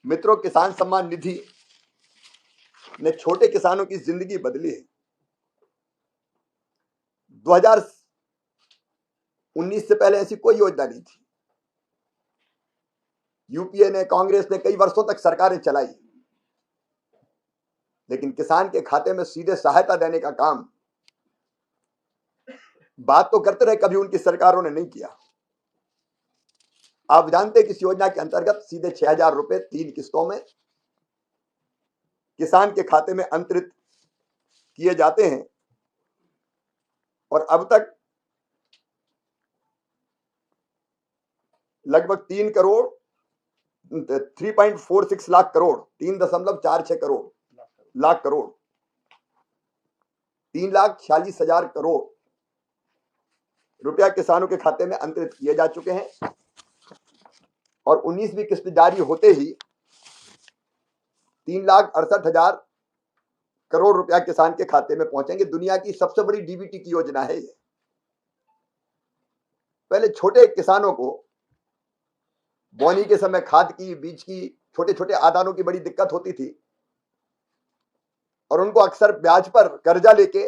मित्रों, किसान सम्मान निधि ने छोटे किसानों की जिंदगी बदली है। 2019 से पहले ऐसी कोई योजना नहीं थी। यूपीए ने, कांग्रेस ने कई वर्षों तक सरकारें चलाई, लेकिन किसान के खाते में सीधे सहायता देने का काम बात तो करते रहे, कभी उनकी सरकारों ने नहीं किया। आप जानते हैं कि इस योजना के अंतर्गत सीधे 6,000 रुपए 3 किस्तों में किसान के खाते में अंतरित किए जाते हैं और अब तक लगभग 3.46 लाख करोड़ 3.46 करोड़ रुपया किसानों के खाते में अंतरित किए जा चुके हैं और 19वीं किस्त जारी होते ही 3,68,000 करोड़ रुपया किसान के खाते में पहुंचेंगे। दुनिया की सबसे बड़ी डीबीटी की योजना है ये। पहले छोटे किसानों को बोनी के समय खाद की, बीज की, छोटे छोटे आदानों की बड़ी दिक्कत होती थी और उनको अक्सर ब्याज पर कर्जा लेके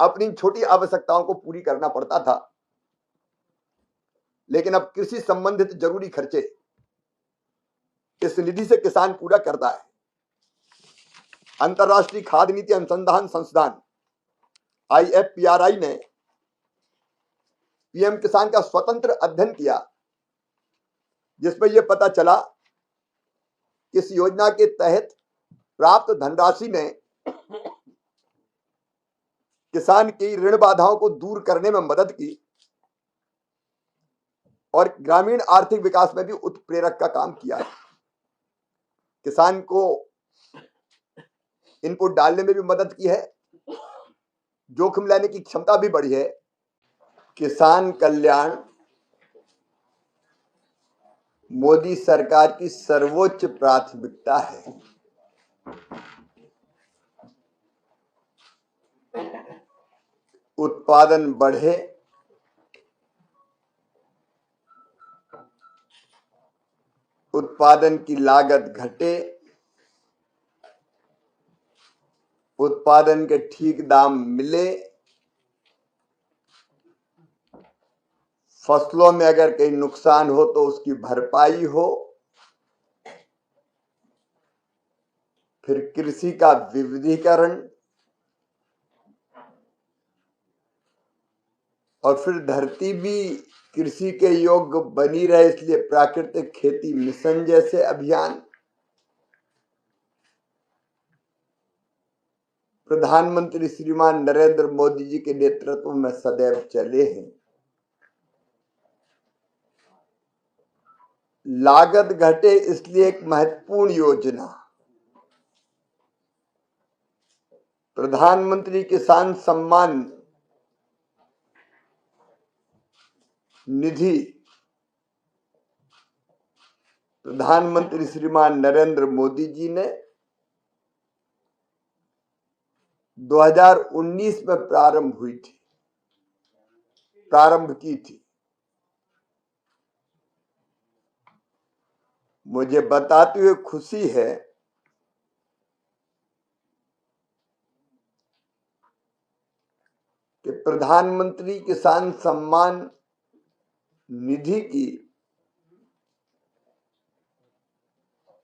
अपनी छोटी आवश्यकताओं को पूरी करना पड़ता था। लेकिन अब कृषि संबंधित जरूरी खर्चे इस निधि से किसान पूरा करता है। अंतरराष्ट्रीय खाद्य नीति अनुसंधान संस्थान IFPRI ने पीएम किसान का स्वतंत्र अध्ययन किया, जिसमें यह पता चला कि इस योजना के तहत प्राप्त धनराशि ने किसान की ऋण बाधाओं को दूर करने में मदद की और ग्रामीण आर्थिक विकास में भी उत्प्रेरक का काम किया है। किसान को इनपुट डालने में भी मदद की है, जोखिम लेने की क्षमता भी बढ़ी है। किसान कल्याण मोदी सरकार की सर्वोच्च प्राथमिकता है। उत्पादन बढ़े, उत्पादन की लागत घटे, उत्पादन के ठीक दाम मिले, फसलों में अगर कहीं नुकसान हो तो उसकी भरपाई हो, फिर कृषि का विविधीकरण और फिर धरती भी कृषि के योग्य बनी रहे, इसलिए प्राकृतिक खेती मिशन जैसे अभियान प्रधानमंत्री श्रीमान नरेंद्र मोदी जी के नेतृत्व में सदैव चले हैं। लागत घटे इसलिए एक महत्वपूर्ण योजना प्रधानमंत्री किसान सम्मान निधि प्रधानमंत्री श्रीमान नरेंद्र मोदी जी ने 2019 में प्रारंभ की थी। मुझे बताते हुए खुशी है कि प्रधानमंत्री किसान सम्मान निधि की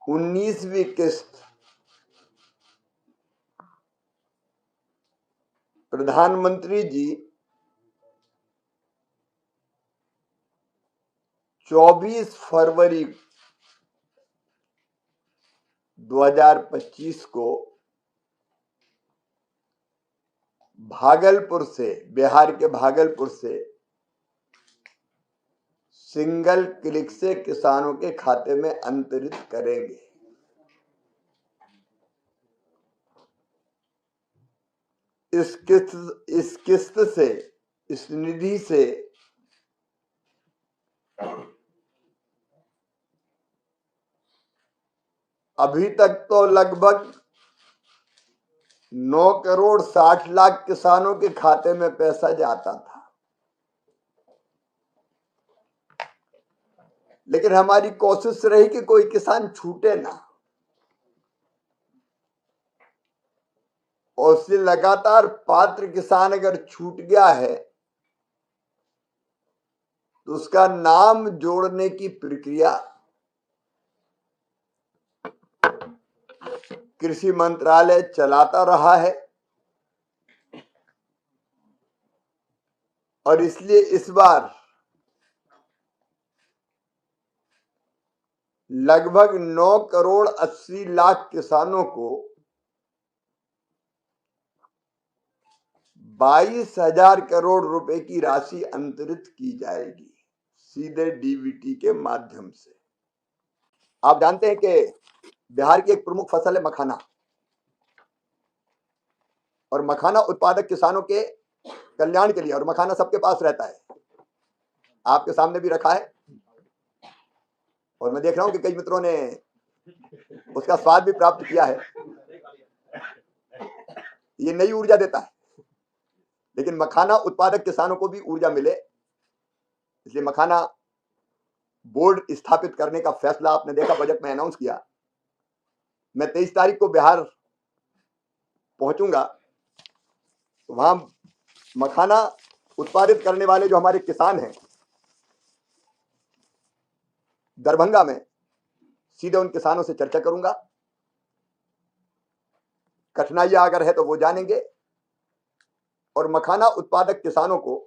19वीं किस्त प्रधानमंत्री जी 24 फरवरी 2025 को भागलपुर से, बिहार के भागलपुर से सिंगल क्लिक से किसानों के खाते में अंतरित करेंगे। इस किस्त से, इस निधि से अभी तक तो लगभग 9,60,00,000 किसानों के खाते में पैसा जाता था, लेकिन हमारी कोशिश रही कि कोई किसान छूटे ना, और उससे लगातार पात्र किसान अगर छूट गया है तो उसका नाम जोड़ने की प्रक्रिया कृषि मंत्रालय चलाता रहा है। और इसलिए इस बार लगभग 9 करोड़ 80 लाख किसानों को 22,000 करोड़ रुपए की राशि अंतरित की जाएगी सीधे डीबीटी के माध्यम से। आप जानते हैं कि बिहार की एक प्रमुख फसल है मखाना, और मखाना उत्पादक किसानों के कल्याण के लिए, और मखाना सबके पास रहता है, आपके सामने भी रखा है, और मैं देख रहा हूं कि कई मित्रों ने उसका स्वाद भी प्राप्त किया है। ये नई ऊर्जा देता है, लेकिन मखाना उत्पादक किसानों को भी ऊर्जा मिले, इसलिए मखाना बोर्ड स्थापित करने का फैसला आपने देखा बजट में अनाउंस किया। मैं 23 तारीख को बिहार पहुंचूंगा, तो वहां मखाना उत्पादित करने वाले जो हमारे किसान हैं दरभंगा में, सीधे उन किसानों से चर्चा करूंगा। कठिनाइयां अगर है तो वो जानेंगे, और मखाना उत्पादक किसानों को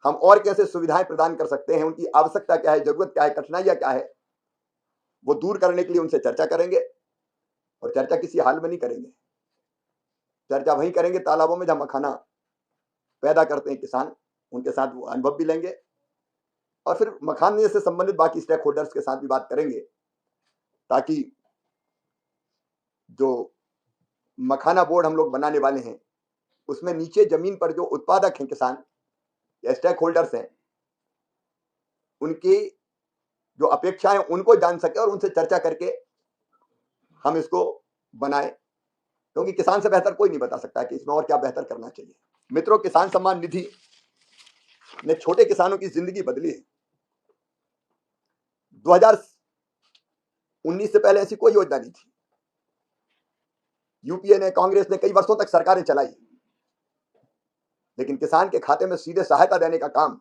हम और कैसे सुविधाएं प्रदान कर सकते हैं, उनकी आवश्यकता क्या है, जरूरत क्या है, कठिनाइयां क्या है, वो दूर करने के लिए उनसे चर्चा करेंगे। और चर्चा किसी हाल में नहीं करेंगे, चर्चा वहीं करेंगे तालाबों में जहां मखाना पैदा करते हैं किसान, उनके साथ वो अनुभव भी लेंगे, और फिर मखाने से संबंधित बाकी स्टेक होल्डर्स के साथ भी बात करेंगे, ताकि जो मखाना बोर्ड हम लोग बनाने वाले हैं उसमें नीचे जमीन पर जो उत्पादक हैं किसान या स्टेक होल्डर्स हैं, उनकी जो अपेक्षाएं उनको जान सके और उनसे चर्चा करके हम इसको बनाएं, क्योंकि किसान से बेहतर कोई नहीं बता सकता कि इसमें और क्या बेहतर करना चाहिए। मित्रों, किसान सम्मान निधि ने छोटे किसानों की जिंदगी बदली है। 2019 से पहले ऐसी कोई योजना नहीं थी। यूपीए ने, कांग्रेस ने कई वर्षों तक सरकारें चलाई, लेकिन किसान के खाते में सीधे सहायता देने का काम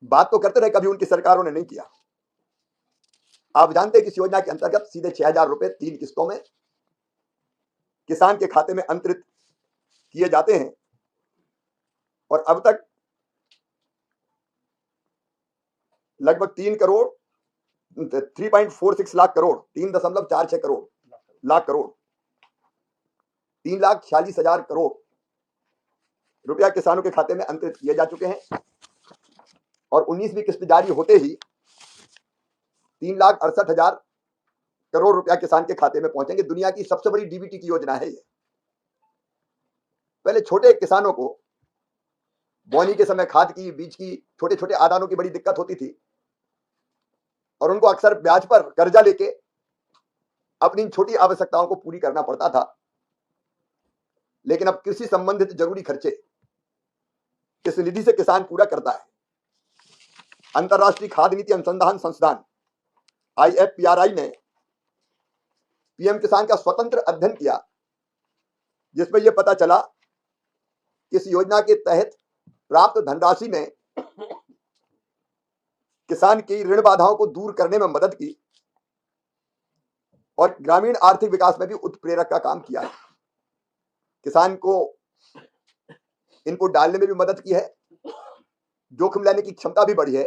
बात तो करते रहे, कभी उनकी सरकारों ने नहीं किया। आप जानते हैं कि इस योजना के अंतर्गत सीधे 6,000 रुपए 3 किस्तों में किसान के खाते में अंतरित किए जाते हैं, और अब तक लगभग 3.46 लाख करोड़ 3.46 करोड़ लाख करोड़ 3,46,000 करोड़ रुपया किसानों के खाते में अंतरित किए जा चुके हैं, और 19वीं किस्त जारी होते ही 3,68,000 करोड़ रुपया किसान के खाते में पहुंचेंगे। दुनिया की सबसे बड़ी डीबीटी की योजना है ये। पहले छोटे किसानों को बोनी के समय खाद की, बीज की, छोटे छोटे आदानों की बड़ी दिक्कत होती थी, और उनको अक्सर ब्याज पर कर्जा लेके अपनी छोटी आवश्यकताओं को पूरी करना पड़ता था। लेकिन अब कृषि संबंधित जरूरी खर्चे इस निधि से किसान पूरा करता है। अंतरराष्ट्रीय खाद्य नीति अनुसंधान संस्थान IFPRI ने पीएम किसान का स्वतंत्र अध्ययन किया, जिसमें यह पता चला कि इस योजना के तहत प्राप्त धनराशि ने किसान की ऋण बाधाओं को दूर करने में मदद की, और ग्रामीण आर्थिक विकास में भी उत्प्रेरक का काम किया है। किसान को इनपुट डालने में भी मदद की है, जोखिम लेने की क्षमता भी बढ़ी है,